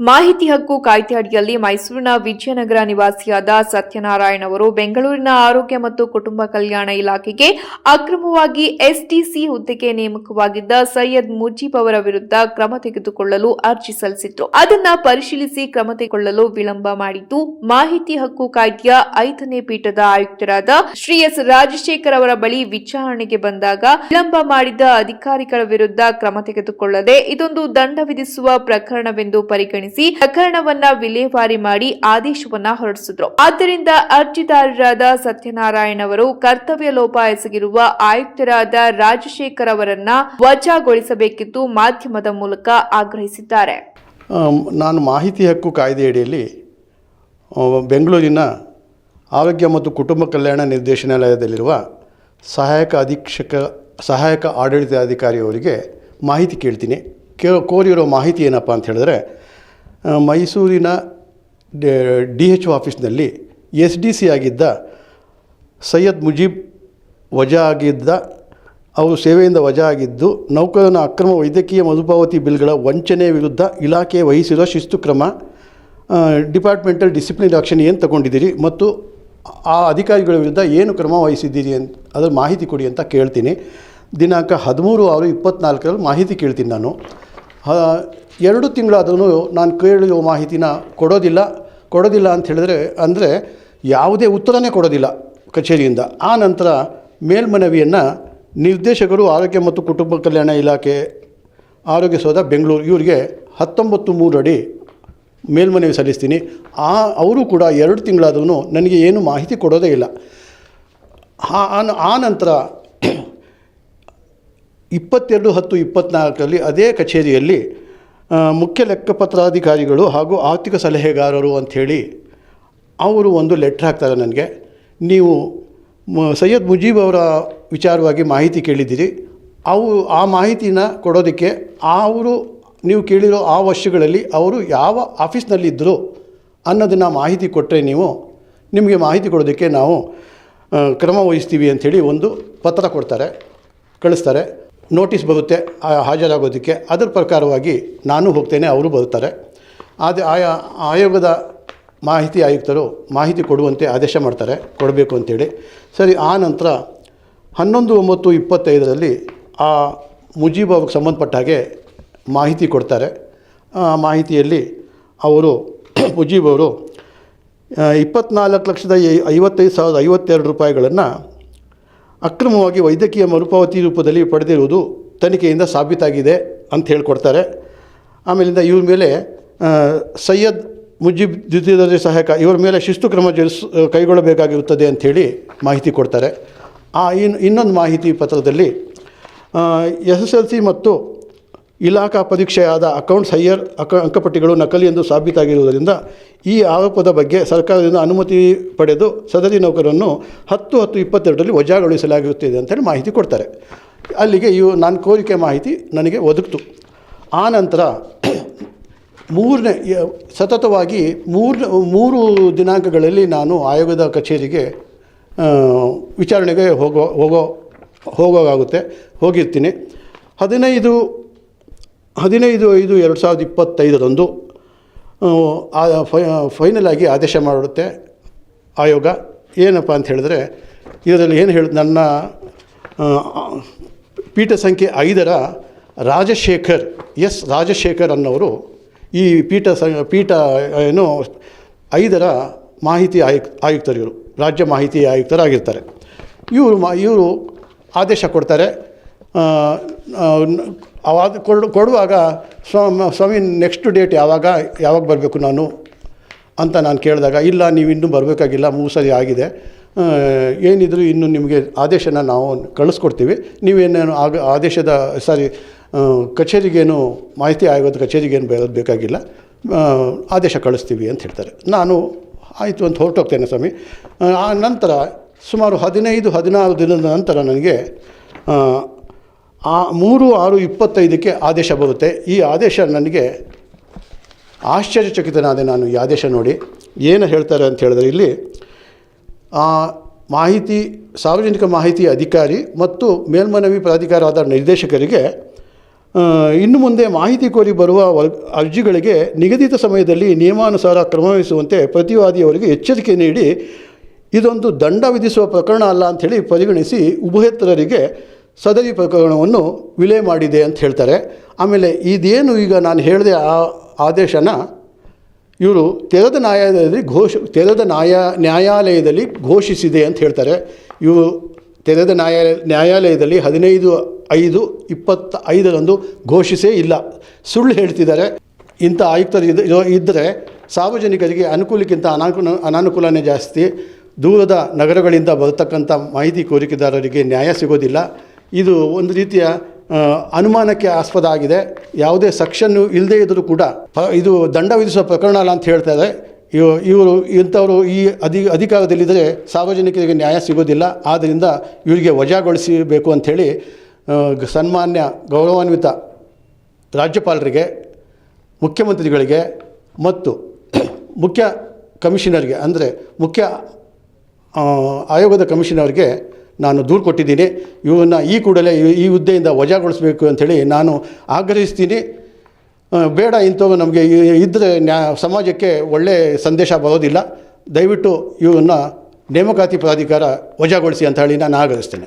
ಮಾಹಿತಿ ಹಕ್ಕು ಕಾಯ್ದೆ ಅಡಿಯಲ್ಲಿ ಮೈಸೂರಿನ ವಿಜಯನಗರ ನಿವಾಸಿಯಾದ ಸತ್ಯನಾರಾಯಣ್ ಅವರು ಬೆಂಗಳೂರಿನ ಆರೋಗ್ಯ ಮತ್ತು ಕುಟುಂಬ ಕಲ್ಯಾಣ ಇಲಾಖೆಗೆ ಅಕ್ರಮವಾಗಿ ಎಸ್ಡಿಸಿ ಹುದ್ದೆಗೆ ನೇಮಕವಾಗಿದ್ದ ಸೈಯದ್ ಮುಜೀಬ್ ಅವರ ವಿರುದ್ಧ ಕ್ರಮ ತೆಗೆದುಕೊಳ್ಳಲು ಅರ್ಜಿ ಸಲ್ಲಿಸಿದ್ರು. ಅದನ್ನ ಪರಿಶೀಲಿಸಿ ಕ್ರಮ ತೆಗೆದುಕೊಳ್ಳಲು ವಿಳಂಬ ಮಾಡಿದ್ದು ಮಾಹಿತಿ ಹಕ್ಕು ಕಾಯ್ದೆಯ 5ನೇ ಪೀಠದ ಆಯುಕ್ತರಾದ ಶ್ರೀ ಎಸ್ ರಾಜಶೇಖರ್ ಅವರ ಬಳಿ ವಿಚಾರಣೆಗೆ ಬಂದಾಗ ವಿಳಂಬ ಮಾಡಿದ ಅಧಿಕಾರಿಗಳ ವಿರುದ್ಧ ಕ್ರಮ ತೆಗೆದುಕೊಳ್ಳದೆ ಇದೊಂದು ದಂಡ ವಿಧಿಸುವ ಪ್ರಕರಣವೆಂದು ಪರಿಗಣಿಸಿ ಪ್ರಕರಣವನ್ನ ವಿಲೇವಾರಿ ಮಾಡಿ ಆದೇಶವನ್ನ ಹೊರಡಿಸಿದ್ರು. ಆದ್ದರಿಂದ ಅರ್ಜಿದಾರರಾದ ಸತ್ಯನಾರಾಯಣ್ ಅವರು ಕರ್ತವ್ಯ ಲೋಪ ಎಸಗಿರುವ ಆಯುಕ್ತರಾದ ರಾಜಶೇಖರ್ ಅವರನ್ನ ವಜಾಗೊಳಿಸಬೇಕಿದ್ದು ಮಾಧ್ಯಮದ ಮೂಲಕ ಆಗ್ರಹಿಸಿದ್ದಾರೆ. ನಾನು ಮಾಹಿತಿ ಹಕ್ಕು ಕಾಯ್ದೆಯಡಿಯಲ್ಲಿ ಬೆಂಗಳೂರಿನ ಆರೋಗ್ಯ ಮತ್ತು ಕುಟುಂಬ ಕಲ್ಯಾಣ ನಿರ್ದೇಶನಾಲಯದಲ್ಲಿರುವ ಸಹಾಯಕ ಆಡಳಿತಾಧಿಕಾರಿಯವರಿಗೆ ಮಾಹಿತಿ ಕೇಳ್ತೀನಿ. ಕೋರಿರೋ ಮಾಹಿತಿ ಏನಪ್ಪ ಅಂತ ಹೇಳಿದ್ರೆ, ಮೈಸೂರಿನ DHO ಆಫೀಸ್ನಲ್ಲಿ SDC ಆಗಿದ್ದ ಸೈಯದ್ ಮುಜೀಬ್ ಅವರು ಸೇವೆಯಿಂದ ವಜಾ ಆಗಿದ್ದು ನೌಕರನ ಅಕ್ರಮ ವೈದ್ಯಕೀಯ ಮರುಪಾವತಿ ಬಿಲ್ಗಳ ವಂಚನೆ ವಿರುದ್ಧ ಇಲಾಖೆ ವಹಿಸಿರುವ ಶಿಸ್ತು ಕ್ರಮ, ಡಿಪಾರ್ಟ್ಮೆಂಟಲ್ ಡಿಸಿಪ್ಲಿನರಿ ಆಕ್ಷನ್ ಏನು ತಗೊಂಡಿದ್ದೀರಿ ಮತ್ತು ಆ ಅಧಿಕಾರಿಗಳ ವಿರುದ್ಧ ಏನು ಕ್ರಮ ವಹಿಸಿದ್ದೀರಿ ಅಂತ ಅದರ ಮಾಹಿತಿ ಕೊಡಿ ಅಂತ ಕೇಳ್ತೀನಿ. ದಿನಾಂಕ 13/6/24 ಮಾಹಿತಿ ಕೇಳ್ತೀನಿ. ನಾನು 2 ತಿಂಗಳಾದರೂ ನಾನು ಕೇಳಿರೋ ಮಾಹಿತಿನ ಕೊಡೋದಿಲ್ಲ ಅಂತ ಹೇಳಿದ್ರೆ ಅಂದರೆ ಯಾವುದೇ ಉತ್ತರನೇ ಕೊಡೋದಿಲ್ಲ ಕಚೇರಿಯಿಂದ. ಆ ನಂತರ ಮೇಲ್ಮನವಿಯನ್ನು ನಿರ್ದೇಶಕರು ಆರೋಗ್ಯ ಮತ್ತು ಕುಟುಂಬ ಕಲ್ಯಾಣ ಇಲಾಖೆ ಆರೋಗ್ಯ ಸೌಧ ಬೆಂಗಳೂರು ಇವರಿಗೆ 19/3 ಅಡಿ ಮೇಲ್ಮನವಿ ಸಲ್ಲಿಸ್ತೀನಿ. ಅವರು ಕೂಡ 2 ತಿಂಗಳಾದ್ರೂ ನನಗೆ ಏನು ಮಾಹಿತಿ ಕೊಡೋದೇ ಇಲ್ಲ. ಆ ನಂತರ 22/10/24 ಅದೇ ಕಚೇರಿಯಲ್ಲಿ ಮುಖ್ಯ ಲೆಕ್ಕಪತ್ರಾಧಿಕಾರಿಗಳು ಹಾಗೂ ಆರ್ಥಿಕ ಸಲಹೆಗಾರರು ಅಂಥೇಳಿ ಅವರು ಒಂದು ಲೆಟ್ರ್ ಹಾಕ್ತಾರೆ ನನಗೆ. ನೀವು ಸೈಯದ್ ಮುಜೀಬ್ ಅವರ ವಿಚಾರವಾಗಿ ಮಾಹಿತಿ ಕೇಳಿದ್ದೀರಿ, ಆ ಮಾಹಿತಿನ ಕೊಡೋದಕ್ಕೆ ನೀವು ಕೇಳಿರೋ ಆ ವರ್ಷಗಳಲ್ಲಿ ಅವರು ಯಾವ ಆಫೀಸ್ನಲ್ಲಿದ್ದರು ಅನ್ನೋದನ್ನು ಮಾಹಿತಿ ಕೊಟ್ಟರೆ ನಿಮಗೆ ಮಾಹಿತಿ ಕೊಡೋದಕ್ಕೆ ನಾವು ಕ್ರಮ ವಹಿಸ್ತೀವಿ ಅಂಥೇಳಿ ಒಂದು ಪತ್ರ ಕಳಿಸ್ತಾರೆ. ನೋಟಿಸ್ ಬರುತ್ತೆ ಹಾಜರಾಗೋದಕ್ಕೆ. ಅದರ ಪ್ರಕಾರವಾಗಿ ನಾನು ಹೋಗ್ತೇನೆ, ಅವರು ಬರುತ್ತಾರೆ. ಆಯೋಗದ ಮಾಹಿತಿ ಆಯುಕ್ತರು ಮಾಹಿತಿ ಕೊಡುವಂತೆ ಆದೇಶ ಮಾಡ್ತಾರೆ, ಕೊಡಬೇಕು ಅಂತೇಳಿ. ಸರಿ, ಆ ನಂತರ 11/9/25 ಆ ಮುಜೀಬ್ ಅವ್ರಿಗೆ ಸಂಬಂಧಪಟ್ಟ ಹಾಗೆ ಮಾಹಿತಿ ಕೊಡ್ತಾರೆ. ಆ ಮಾಹಿತಿಯಲ್ಲಿ ಮುಜೀಬ್ ಅವರು 24,55,052 ರೂಪಾಯಿಗಳನ್ನು ಅಕ್ರಮವಾಗಿ ವೈದ್ಯಕೀಯ ಮರುಪಾವತಿ ರೂಪದಲ್ಲಿ ಪಡೆದಿರುವುದು ತನಿಖೆಯಿಂದ ಸಾಬೀತಾಗಿದೆ ಅಂತ ಹೇಳ್ಕೊಡ್ತಾರೆ. ಆಮೇಲಿಂದ ಇವ್ರ ಮೇಲೆ ಸೈಯದ್ ಮುಜೀಬ್ ದ್ವಿತೀಯ ದರ್ಜೆ ಸಹಾಯಕ ಇವರ ಮೇಲೆ ಶಿಸ್ತು ಕ್ರಮ ಕೈಗೊಳ್ಳಬೇಕಾಗಿರುತ್ತದೆ ಅಂಥೇಳಿ ಮಾಹಿತಿ ಕೊಡ್ತಾರೆ. ಇನ್ನೊಂದು ಮಾಹಿತಿ ಪತ್ರದಲ್ಲಿ SSLC ಮತ್ತು ಇಲಾಖಾ ಪರೀಕ್ಷೆಯಾದ ಅಕೌಂಟ್ಸ್ ಹೈಯರ್ ಅಂಕಪಟ್ಟಿಗಳು ನಕಲಿ ಎಂದು ಸಾಬೀತಾಗಿರುವುದರಿಂದ ಈ ಆರೋಪದ ಬಗ್ಗೆ ಸರ್ಕಾರದಿಂದ ಅನುಮತಿ ಪಡೆದು ಸದರಿ ನೌಕರನ್ನು 10/10/22 ವಜಾಗೊಳಿಸಲಾಗಿರುತ್ತದೆ ಅಂತೇಳಿ ಮಾಹಿತಿ ಕೊಡ್ತಾರೆ. ಅಲ್ಲಿಗೆ ನನ್ನ ಕೋರಿಕೆ ಮಾಹಿತಿ ನನಗೆ ಒದಗಿತು. ಆ ನಂತರ ಸತತವಾಗಿ ದಿನಾಂಕಗಳಲ್ಲಿ ನಾನು ಆಯೋಗದ ಕಚೇರಿಗೆ ವಿಚಾರಣೆಗೆ ಹೋಗಿರ್ತೀನಿ. 15/5/2025 ಫೈನಲ್ ಆಗಿ ಆದೇಶ ಮಾಡುತ್ತೆ ಆಯೋಗ. ಏನಪ್ಪ ಅಂತ ಹೇಳಿದ್ರೆ, ಇದರಲ್ಲಿ ನನ್ನ ಪೀಠ ಸಂಖ್ಯೆ 5ರ ರಾಜಶೇಖರ್ ಅನ್ನೋರು ಈ ಪೀಠ 5ರ ಮಾಹಿತಿ ಆಯುಕ್ತರು, ರಾಜ್ಯ ಮಾಹಿತಿ ಆಯುಕ್ತರಾಗಿರ್ತಾರೆ. ಇವರು ಆದೇಶ ಕೊಡ್ತಾರೆ. ಕೊಡುವಾಗ ಸ್ವಾಮಿ ನೆಕ್ಸ್ಟ್ ಡೇಟ್ ಯಾವಾಗ ಬರಬೇಕು ನಾನು ಅಂತ ನಾನು ಕೇಳಿದಾಗ, ಇಲ್ಲ ನೀವು ಇನ್ನೂ ಬರಬೇಕಾಗಿಲ್ಲ, 3 ಸರಿ ಆಗಿದೆ, ಏನಿದ್ರು ಇನ್ನು ನಿಮಗೆ ಆದೇಶನ ನಾವು ಕಳಿಸ್ಕೊಡ್ತೀವಿ, ನೀವೇನೇನು ಕಚೇರಿಗೇನು ಮಾಹಿತಿ ಆಯೋಗದ ಕಚೇರಿಗೇನು ಬೇಕಾಗಿಲ್ಲ, ಆದೇಶ ಕಳಿಸ್ತೀವಿ ಅಂತ ಹೇಳ್ತಾರೆ. ನಾನು ಆಯಿತು ಅಂತ ಹೊರಟೋಗ್ತೇನೆ ಸ್ವಾಮಿ. ಆ ನಂತರ ಸುಮಾರು 15-16 ದಿನದ ನಂತರ ನನಗೆ 3/6/25 ಆದೇಶ ಬರುತ್ತೆ. ಈ ಆದೇಶ ನನಗೆ ಆಶ್ಚರ್ಯಚಕಿತನಾದೆ ನಾನು ಈ ಆದೇಶ ನೋಡಿ. ಏನು ಹೇಳ್ತಾರೆ ಅಂತ ಹೇಳಿದ್ರೆ, ಇಲ್ಲಿ ಸಾರ್ವಜನಿಕ ಮಾಹಿತಿ ಅಧಿಕಾರಿ ಮತ್ತು ಮೇಲ್ಮನವಿ ಪ್ರಾಧಿಕಾರದ ನಿರ್ದೇಶಕರಿಗೆ ಇನ್ನು ಮುಂದೆ ಮಾಹಿತಿ ಕೋರಿ ಬರುವ ಅರ್ಜಿಗಳಿಗೆ ನಿಗದಿತ ಸಮಯದಲ್ಲಿ ನಿಯಮಾನುಸಾರ ಕ್ರಮವಹಿಸುವಂತೆ ಪ್ರತಿವಾದಿಯವರಿಗೆ ಎಚ್ಚರಿಕೆ ನೀಡಿ ಇದೊಂದು ದಂಡ ವಿಧಿಸುವ ಪ್ರಕರಣ ಅಲ್ಲ ಅಂಥೇಳಿ ಪರಿಗಣಿಸಿ ಉಭಯತರರಿಗೆ ಸದರಿ ಪ್ರಕರಣವನ್ನು ವಿಲೇ ಮಾಡಿದೆ ಅಂತ ಹೇಳ್ತಾರೆ. ಆಮೇಲೆ ಇದೇನು ಈಗ ನಾನು ಹೇಳಿದೆ ಆ ಆದೇಶನ ಇವರು ತೆರೆದ ನ್ಯಾಯಾಲಯದಲ್ಲಿ ಘೋಷಿಸಿದೆ ಅಂತ ಹೇಳ್ತಾರೆ. ಇವರು ತೆರೆದ ನ್ಯಾಯಾಲಯದಲ್ಲಿ 15/5/25 ಘೋಷಿಸೇ ಇಲ್ಲ, ಸುಳ್ಳು ಹೇಳ್ತಿದ್ದಾರೆ. ಇಂಥ ಆಯುಕ್ತರು ಇದ್ದರೆ ಸಾರ್ವಜನಿಕರಿಗೆ ಅನುಕೂಲಕ್ಕಿಂತ ಅನಾನುಕೂಲನೇ ಜಾಸ್ತಿ. ದೂರದ ನಗರಗಳಿಂದ ಬರತಕ್ಕಂಥ ಮಾಹಿತಿ ಕೋರಿಕೆದಾರರಿಗೆ ನ್ಯಾಯ ಸಿಗೋದಿಲ್ಲ. ಇದು ಒಂದು ರೀತಿಯ ಅನುಮಾನಕ್ಕೆ ಆಸ್ಪದ ಆಗಿದೆ. ಯಾವುದೇ ಸೆಕ್ಷನ್ನು ಇಲ್ಲದೇ ಇದ್ದರೂ ಕೂಡ ಇದು ದಂಡ ವಿಧಿಸುವ ಪ್ರಕರಣ ಅಲ್ಲ ಅಂತ ಹೇಳ್ತಾರೆ. ಇವರು ಇಂಥವರು ಈ ಅಧಿಕಾರದಲ್ಲಿದ್ದರೆ ಸಾರ್ವಜನಿಕರಿಗೆ ನ್ಯಾಯ ಸಿಗೋದಿಲ್ಲ. ಆದ್ದರಿಂದ ಇವರಿಗೆ ವಜಾಗೊಳಿಸಬೇಕು ಅಂಥೇಳಿ ಸನ್ಮಾನ್ಯ ಗೌರವಾನ್ವಿತ ರಾಜ್ಯಪಾಲರಿಗೆ, ಮುಖ್ಯಮಂತ್ರಿಗಳಿಗೆ ಮತ್ತು ಮುಖ್ಯ ಕಮಿಷನರ್ಗೆ ಅಂದರೆ ಮುಖ್ಯ ಆಯೋಗದ ಕಮಿಷನರ್ಗೆ ನಾನು ದೂರು ಕೊಟ್ಟಿದ್ದೀನಿ. ಇವನ್ನ ಈ ಕೂಡಲೇ ಈ ಹುದ್ದೆಯಿಂದ ವಜಾಗೊಳಿಸಬೇಕು ಅಂಥೇಳಿ ನಾನು ಆಗ್ರಹಿಸ್ತೀನಿ. ಬೇಡ, ಇಂಥವು ನಮಗೆ ಇದ್ದರೆ ಸಮಾಜಕ್ಕೆ ಒಳ್ಳೆಯ ಸಂದೇಶ ಬರೋದಿಲ್ಲ. ದಯವಿಟ್ಟು ಇವನ್ನ ನೇಮಕಾತಿ ಪ್ರಾಧಿಕಾರ ವಜಾಗೊಳಿಸಿ ಅಂತ ಹೇಳಿ ನಾನು ಆಗ್ರಹಿಸ್ತೇನೆ.